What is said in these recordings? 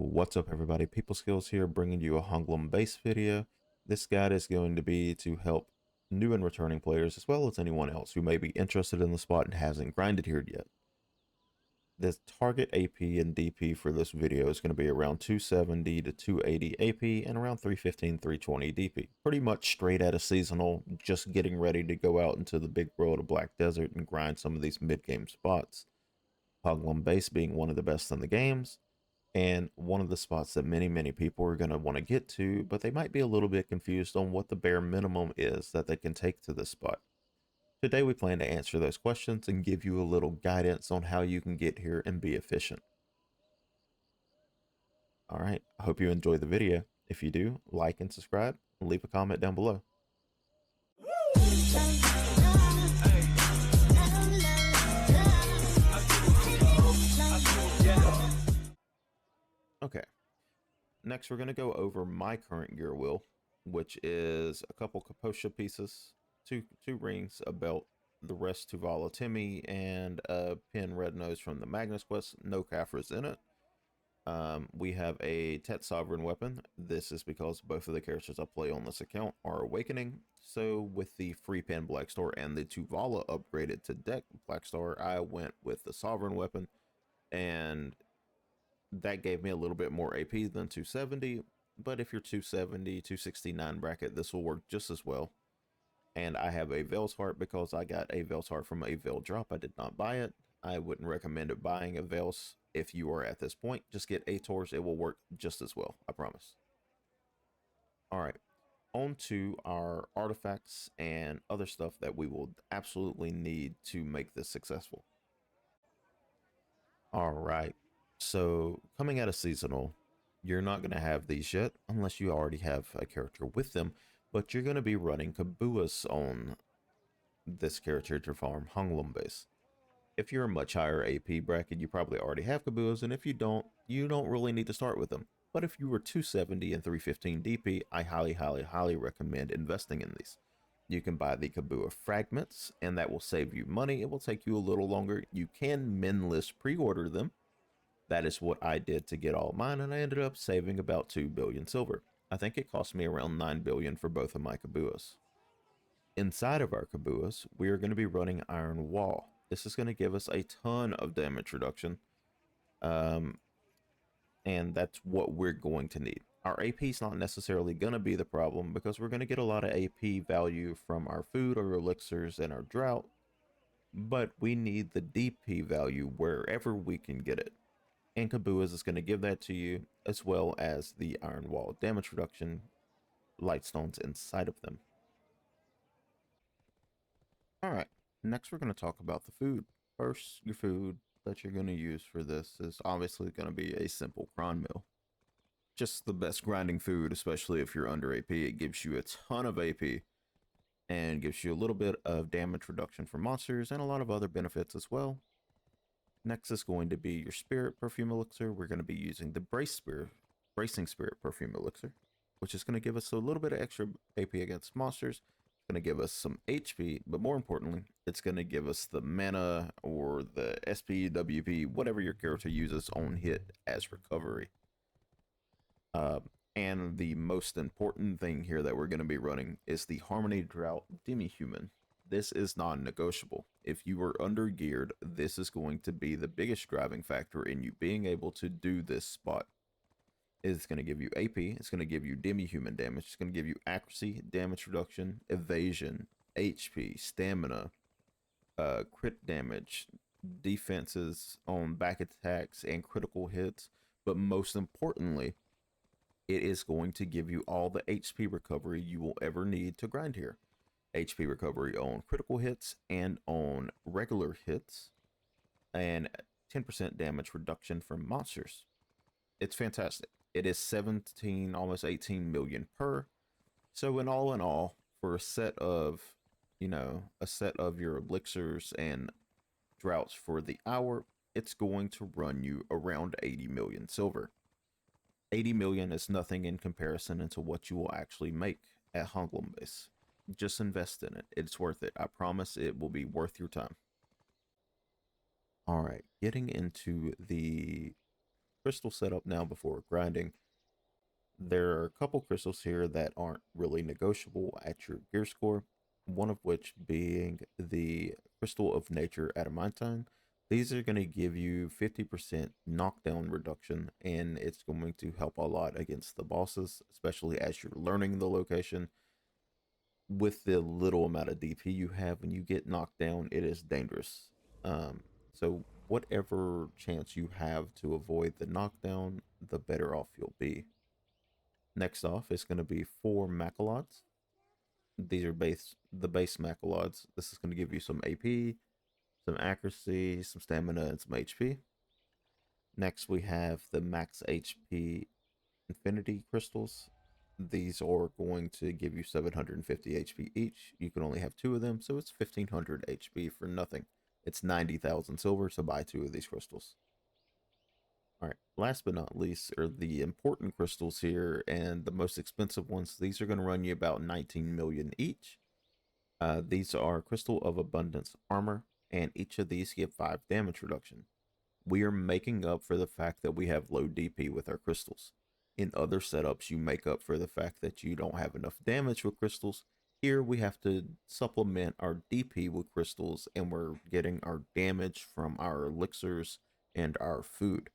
What's up everybody, People Skills here, bringing you a Honglim base video. This guide is going to be to help new and returning players as well as anyone else who may be interested in the spot and hasn't grinded here yet. The target AP and DP for this video is going to be around 270 to 280 AP and around 315, 320 DP. Pretty much straight out of seasonal, just getting ready to go out into the big world of Black Desert and grind some of these mid-game spots. Honglim base being one of the best in the games, and one of the spots that many people are going to want to get to, but they might be a little bit confused on what the bare minimum is that they can take to this spot. Today we plan to answer those questions and give you a little guidance on how you can get here and be efficient. Alright, I hope you enjoy the video. If you do, like and subscribe, and leave a comment down below. Okay, next we're going to go over my current gear wheel, which is a couple Kaposha pieces, two rings, a belt, the rest Tuvala Timmy, and a pin red nose from the Magnus Quest. No Caphras in it. We have a Tet Sovereign weapon. This is because both of the characters I play on this account are Awakening. So with the free pin Black Star and the Tuvala upgraded to deck Black Star, I went with the Sovereign weapon, and that gave me a little bit more AP than 270, but if you're 270, 269 bracket, this will work just as well. And I have a Veil's Heart because I got a Veil's Heart from a Veil drop. I did not buy it. I wouldn't recommend it buying a Veil's if you are at this point. Just get Ator's. It will work just as well, I promise. Alright, on to our artifacts and other stuff that we will absolutely need to make this successful. Alright. So coming out of seasonal, you're not going to have these yet unless you already have a character with them, but you're going to be running Kabuas on this character to farm Honglim base. If you're a much higher AP bracket, you probably already have Kabuas, and if you don't really need to start with them. But if you were 270 and 315 DP, I highly recommend investing in these. You can buy the Kabua fragments, and that will save you money. It will take you a little longer. You can min list pre-order them. That is what I did to get all mine, and I ended up saving about 2 billion silver. I think it cost me around 9 billion for both of my Kabuas. Inside of our Kabuas, we are going to be running Iron Wall. This is going to give us a ton of damage reduction, and that's what we're going to need. Our AP is not necessarily going to be the problem because we're going to get a lot of AP value from our food, our elixirs, and our drought, but we need the DP value wherever we can get it. And Kabuas is going to give that to you, as well as the Iron Wall damage reduction light stones inside of them. Alright, next we're going to talk about the food. First, your food that you're going to use for this is obviously going to be a simple cron meal. Just the best grinding food, especially if you're under AP. It gives you a ton of AP and gives you a little bit of damage reduction for monsters and a lot of other benefits as well. Next is going to be your Spirit Perfume Elixir. We're going to be using the Bracing Spirit Perfume Elixir, which is going to give us a little bit of extra AP against monsters. It's going to give us some HP, but more importantly, it's going to give us the mana or the SP, WP, whatever your character uses on hit as recovery. And the most important thing here that we're going to be running is the Harmony Drought Demi Human. This is non-negotiable. If you are under geared, this is going to be the biggest driving factor in you being able to do this spot. It's going to give you AP, it's going to give you demi-human damage, it's going to give you accuracy, damage reduction, evasion, HP, stamina, crit damage, defenses on back attacks and critical hits, but most importantly, it is going to give you all the HP recovery you will ever need to grind here. HP recovery on critical hits and on regular hits, and 10% damage reduction from monsters. It's fantastic. It is 17, almost 18 million per. So in all, for a set of, a set of your elixirs and droughts for the hour, it's going to run you around 80 million silver. 80 million is nothing in comparison into what you will actually make at Honglim base. Just invest in it. It's worth it. I promise it will be worth your time. All right, getting into the crystal setup now before grinding. There are a couple crystals here that aren't really negotiable at your gear score, one of which being the Crystal of Nature Adamantine. These are going to give you 50% knockdown reduction, and it's going to help a lot against the bosses, especially as you're learning the location. With the little amount of DP you have when you get knocked down, it is dangerous. So, whatever chance you have to avoid the knockdown, the better off you'll be. Next off is going to be 4 Macalods. These are the base Macalods. This is going to give you some AP, some accuracy, some stamina, and some HP. Next, we have the max HP Infinity Crystals. These are going to give you 750 HP each. You can only have 2 of them, so it's 1500 HP for nothing. It's 90,000 silver to buy 2 of these crystals. All right, last but not least are the important crystals here, and the most expensive ones. These are going to run you about 19 million each. These are Crystal of Abundance armor, and each of these give 5 damage reduction. We are making up for the fact that we have low DP with our crystals. In other setups, you make up for the fact that you don't have enough damage with crystals. Here, we have to supplement our DP with crystals, and we're getting our damage from our elixirs and our food.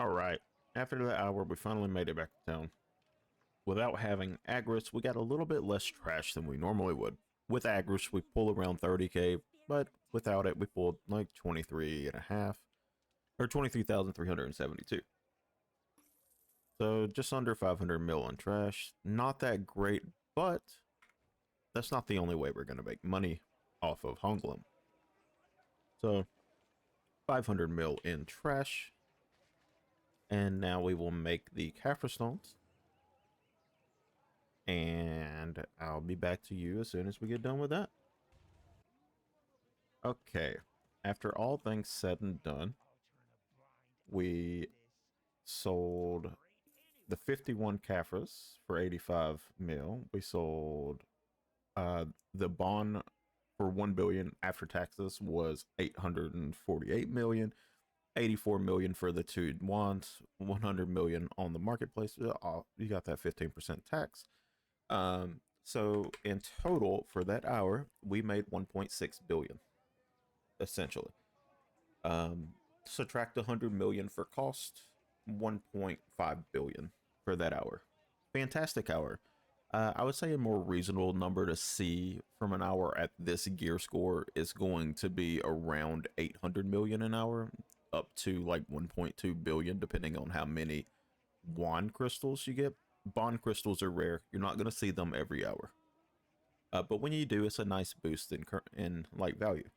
All right. After the hour, we finally made it back to town. Without having Agris, we got a little bit less trash than we normally would. With Agris, we pull around 30k, but without it, we pulled like 23 and a half, or 23,372. So just under 500 mil on trash. Not that great, but that's not the only way we're going to make money off of Honglim. So 500 mil in trash. And now we will make the Kaffir stones. And I'll be back to you as soon as we get done with that. Okay. After all things said and done, we sold the 51 Kaffirs for 85 mil. We sold the bond for 1 billion after taxes was 848 million. 84 million for the two wands, 100 million on the marketplace. You got that 15% tax. So in total for that hour, we made 1.6 billion, essentially. Subtract 100 million for cost, 1.5 billion for that hour. Fantastic hour. I would say a more reasonable number to see from an hour at this gear score is going to be around 800 million an hour, up to like 1.2 billion, depending on how many wand crystals you get. Bond crystals are rare. You're not going to see them every hour. But when you do, it's a nice boost in like value.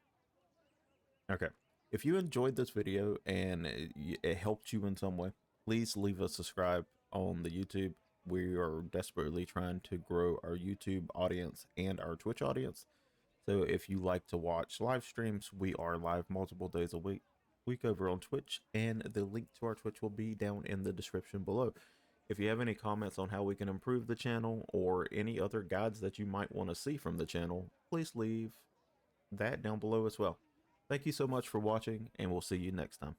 Okay. If you enjoyed this video and it helped you in some way, please leave a subscribe on the YouTube. We are desperately trying to grow our YouTube audience and our Twitch audience. So if you like to watch live streams, we are live multiple days a week over on Twitch, and the link to our Twitch will be down in the description below. If you have any comments on how we can improve the channel or any other guides that you might want to see from the channel, please leave that down below as well. Thank you so much for watching, and we'll see you next time.